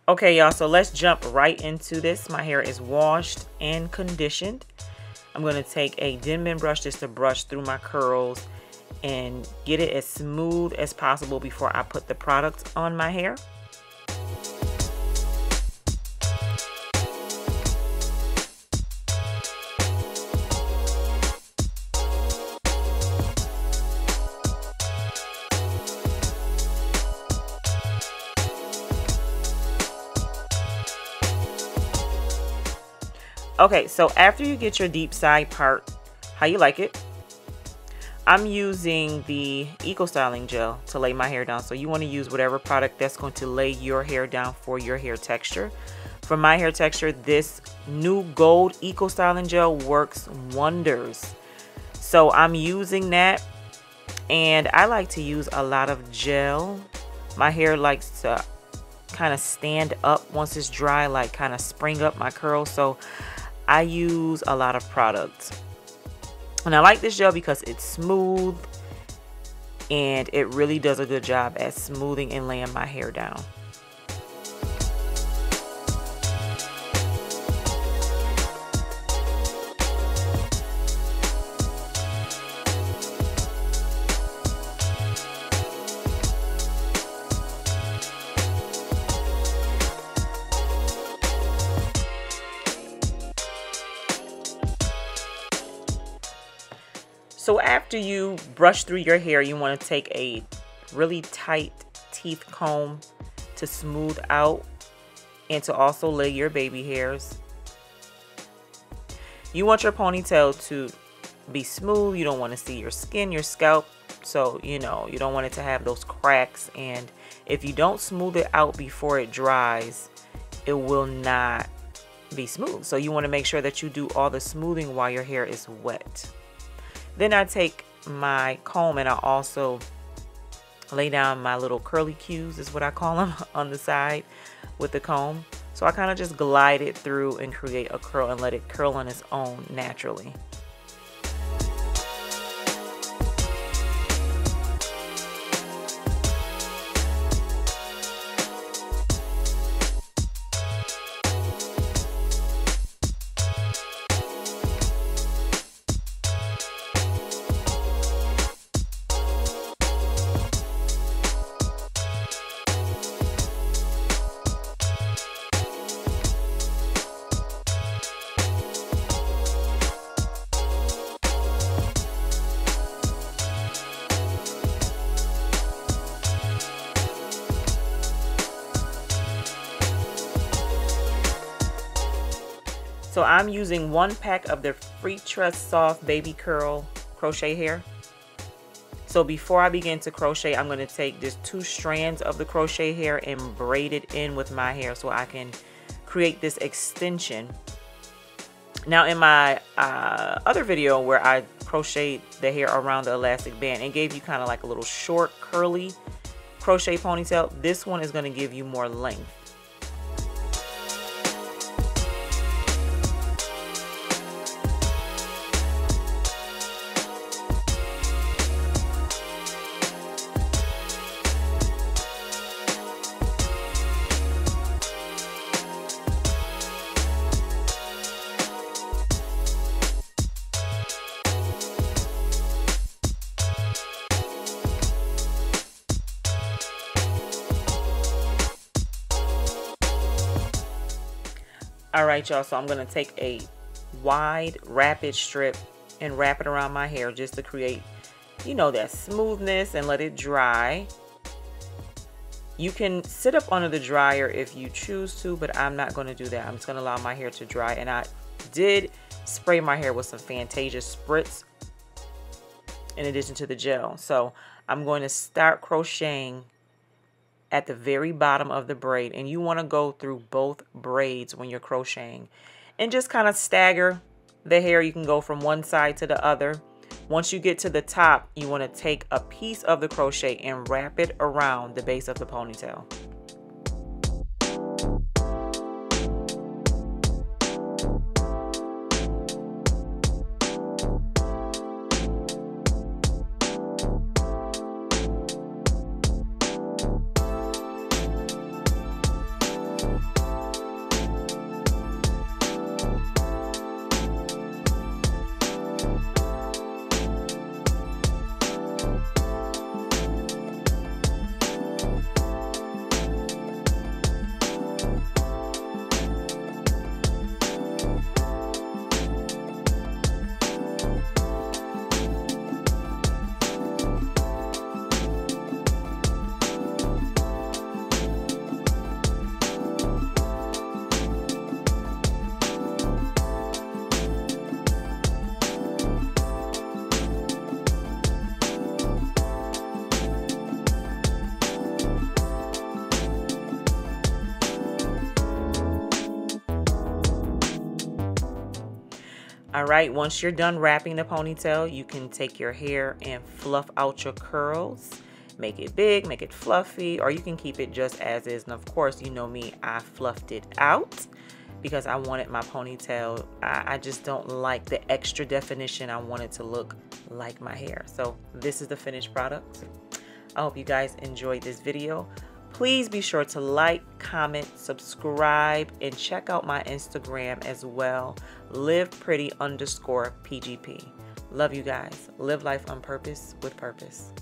Okay, y'all, so let's jump right into this. My hair is washed and conditioned. I'm going to take a Denman brush just to brush through my curls and get it as smooth as possible before I put the product on my hair. Okay, so after you get your deep side part how you like it, I'm using the EcoStyling gel to lay my hair down. So you want to use whatever product that's going to lay your hair down for your hair texture. For my hair texture, this new gold EcoStyling gel works wonders. So I'm using that, and I like to use a lot of gel. My hair likes to kind of stand up once it's dry, like kind of spring up my curls. So I use a lot of products. And I like this gel because it's smooth and it really does a good job at smoothing and laying my hair down. So after you brush through your hair, you want to take a really tight teeth comb to smooth out and to also lay your baby hairs. You want your ponytail to be smooth. You don't want to see your skin, your scalp. So, you don't want it to have those cracks. And if you don't smooth it out before it dries, it will not be smooth. So you want to make sure that you do all the smoothing while your hair is wet. Then I take my comb and I also lay down my little curly cues, is what I call them, on the side with the comb. So I kind of just glide it through and create a curl and let it curl on its own naturally. So I'm using 1 pack of the freetress soft baby curl crochet hair. So before I begin to crochet, I'm going to take just 2 strands of the crochet hair and braid it in with my hair so I can create this extension. Now in my other video where I crocheted the hair around the elastic band, it gave you kind of like a little short curly crochet ponytail. This one is going to give you more length. Alright y'all, so I'm going to take a wide rapid strip and wrap it around my hair just to create, that smoothness and let it dry. You can sit up under the dryer if you choose to, but I'm not going to do that. I'm just going to allow my hair to dry. And I did spray my hair with some Fantasia spritz in addition to the gel. So I'm going to start crocheting at the very bottom of the braid, and you want to go through both braids when you're crocheting and just kind of stagger the hair. You can go from one side to the other. Once you get to the top, you want to take a piece of the crochet and wrap it around the base of the ponytail. All right, once you're done wrapping the ponytail, you can take your hair and fluff out your curls. Make it big, make it fluffy, or you can keep it just as is. And of course, you know me, I fluffed it out because I wanted my ponytail. I just don't like the extra definition. I want it to look like my hair. So this is the finished product. I hope you guys enjoyed this video. Please be sure to like, comment, subscribe, and check out my Instagram as well. LivePretty_PGP. Love you guys. Live life on purpose with purpose.